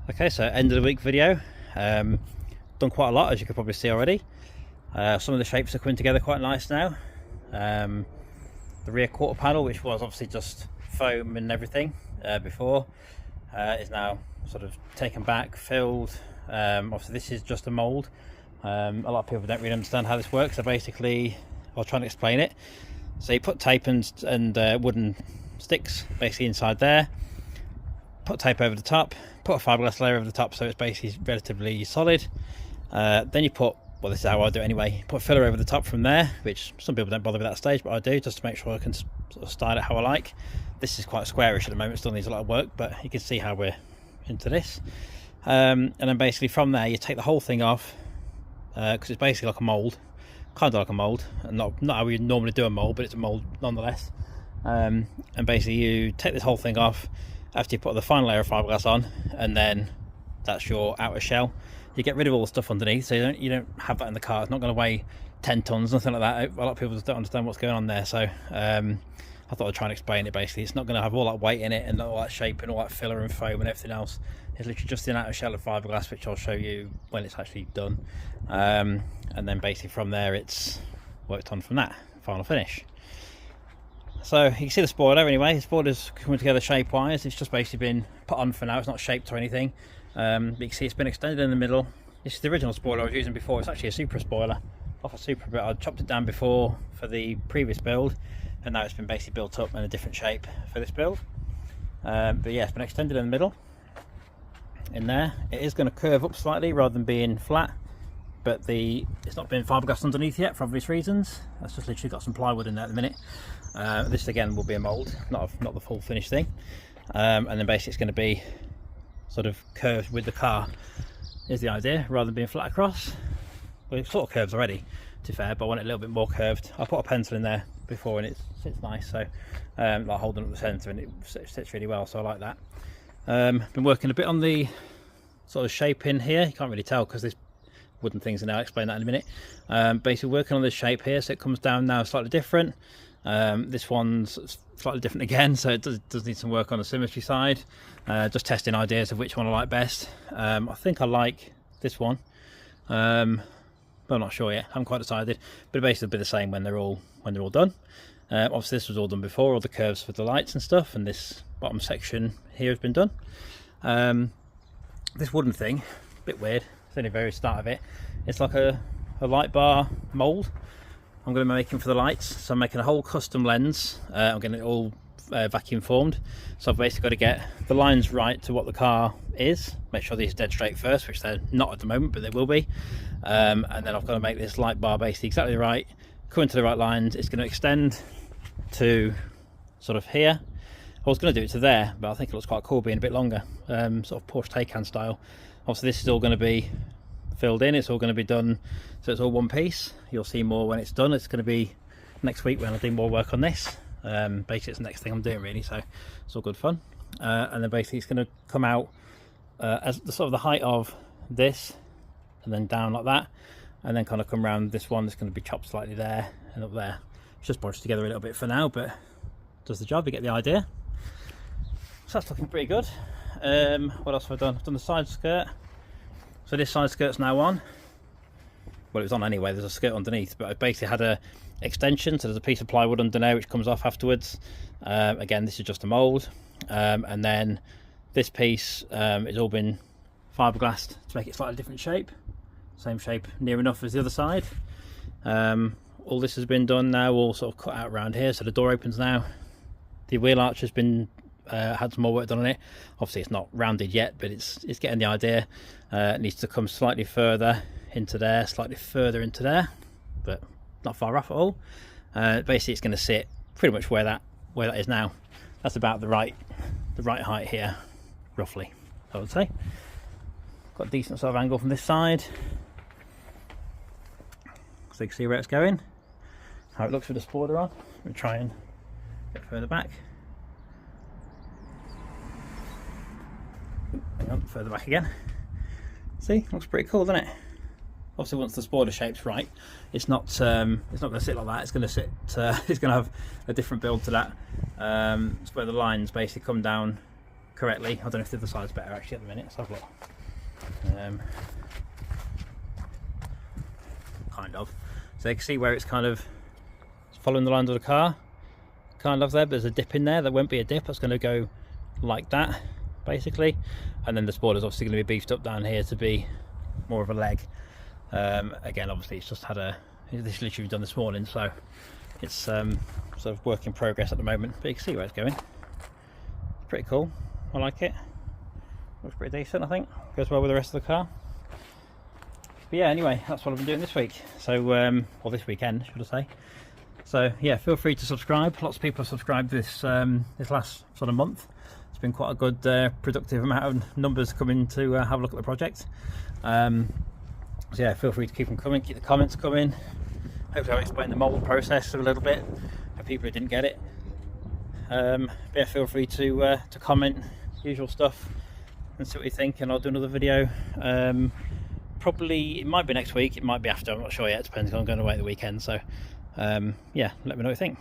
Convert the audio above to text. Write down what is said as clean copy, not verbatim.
Okay, so end of the week video. Done quite a lot, as you could probably see already. Some of the shapes are coming together quite nice now. The rear quarter panel, which was obviously just foam and everything before, is now sort of taken back, filled. Obviously this is just a mould. A lot of people don't really understand how this works, so basically I'll try and explain it. So you put tape and wooden sticks basically inside there, put tape over the top, put a fiberglass layer over the top so it's basically relatively solid. Then you put, well, this is how I do it anyway, put filler over the top from there, which some people don't bother with that stage, but I do, just to make sure I can sort of style it how I like. This is quite squarish at the moment, still needs a lot of work, but you can see how we're into this. And then basically from there you take the whole thing off, because it's basically like a mould, kind of like a mould, and not how we normally do a mould, but it's a mould nonetheless. And basically you take this whole thing off after you put the final layer of fiberglass on, and then that's your outer shell. You get rid of all the stuff underneath, so you don't have that in the car. It's not going to weigh 10 tons, nothing like that. A lot of people just don't understand what's going on there, so I thought I'd try and explain it. Basically it's not going to have all that weight in it and all that shape and all that filler and foam and everything else. It's literally just an outer shell of fiberglass, which I'll show you when it's actually done. And then basically from there it's worked on from that final finish. So you can see the spoiler anyway. The spoiler's coming together shape wise. It's just basically been put on for now. It's not shaped or anything. But you can see it's been extended in the middle. This is the original spoiler I was using before. It's actually a Supra spoiler off a Supra, but I chopped it down before for the previous build, and now it's been basically built up in a different shape for this build. But yeah, it's been extended in the middle in there. It is going to curve up slightly rather than being flat, but it's not been fiberglass underneath yet for obvious reasons. That's just literally got some plywood in there at the minute. This again will be a mould, not the full finished thing. And then basically it's going to be sort of curved with the car is the idea, rather than being flat across. Well, it sort of curves already, to be fair, but I want it a little bit more curved. I put a pencil in there before and it sits nice, so like holding up the centre, and it sits really well, so I like that. Been working a bit on the sort of shape in here. You can't really tell because this wooden things in there. I'll explain that in a minute. Basically working on this shape here, so it comes down now slightly different. This one's slightly different again, so it does need some work on the symmetry side. Just testing ideas of which one I like best. I think I like this one, but I'm not sure yet. I haven't quite decided, but it basically will be the same when they're all done. Obviously this was all done before, all the curves for the lights and stuff, and this bottom section here has been done. This wooden thing, a bit weird. It's only the very start of it. It's like a light bar mould I'm going to be making for the lights. So I'm making a whole custom lens. I'm getting it all vacuum formed. So I've basically got to get the lines right to what the car is. Make sure these are dead straight first, which they're not at the moment, but they will be. And then I've got to make this light bar basically exactly right, coming to the right lines. It's going to extend to sort of here. I was going to do it to there, but I think it looks quite cool being a bit longer, sort of Porsche Taycan style. Obviously this is all going to be filled in, it's all going to be done, so it's all one piece. You'll see more when it's done. It's going to be next week when I do more work on this. Basically it's the next thing I'm doing really, so it's all good fun. And then basically it's going to come out as the sort of the height of this, and then down like that, and then kind of come around this one that's going to be chopped slightly there and up there. It's just bodged together a little bit for now, but does the job. You get the idea. So that's looking pretty good. What else have I done? I've done the side skirt. So this side skirt's now on. Well, it was on anyway, there's a skirt underneath, but I basically had a extension, so there's a piece of plywood under there which comes off afterwards. Again, this is just a mould. And then this piece has all been fiberglassed to make it slightly different shape. Same shape near enough as the other side. All this has been done now, all sort of cut out around here, so the door opens now. The wheel arch has been had some more work done on it. Obviously it's not rounded yet, but it's getting the idea. It needs to come slightly further into there, slightly further into there, but not far off at all. Basically it's going to sit pretty much where that is now. That's about the right height here, roughly, I would say. Got a decent sort of angle from this side, so you can see where it's going, how it looks with the spoiler on. We'll try and get further back. Hang on, further back again. See, looks pretty cool, doesn't it? Obviously, once the spoiler shape's right, it's not going to sit like that. It's going to sit. It's going to have a different build to that. It's where the lines basically come down correctly. I don't know if the other side's better actually at the minute. Let's have a look. Kind of. So you can see where it's kind of following the lines of the car, kind of there, but there's a dip in there. There won't be a dip, that's going to go like that basically, and then the spoiler's obviously going to be beefed up down here to be more of a leg. Again, obviously it's just had this literally done this morning, so it's sort of work in progress at the moment, but you can see where it's going. Pretty cool, I like it, looks pretty decent. I think goes well with the rest of the car. But yeah, anyway, that's what I've been doing this week, so or this weekend should I say. So yeah, feel free to subscribe. Lots of people have subscribed this this last sort of month. It's been quite a good productive amount of numbers coming to have a look at the project. So yeah, feel free to keep them coming, keep the comments coming. Hopefully I'll explain the mould process a little bit for people who didn't get it. Yeah, feel free to comment, usual stuff, and see what you think, and I'll do another video. Probably, it might be next week, it might be after, I'm not sure yet, it depends, I'm going away at the weekend, so yeah, let me know what you think.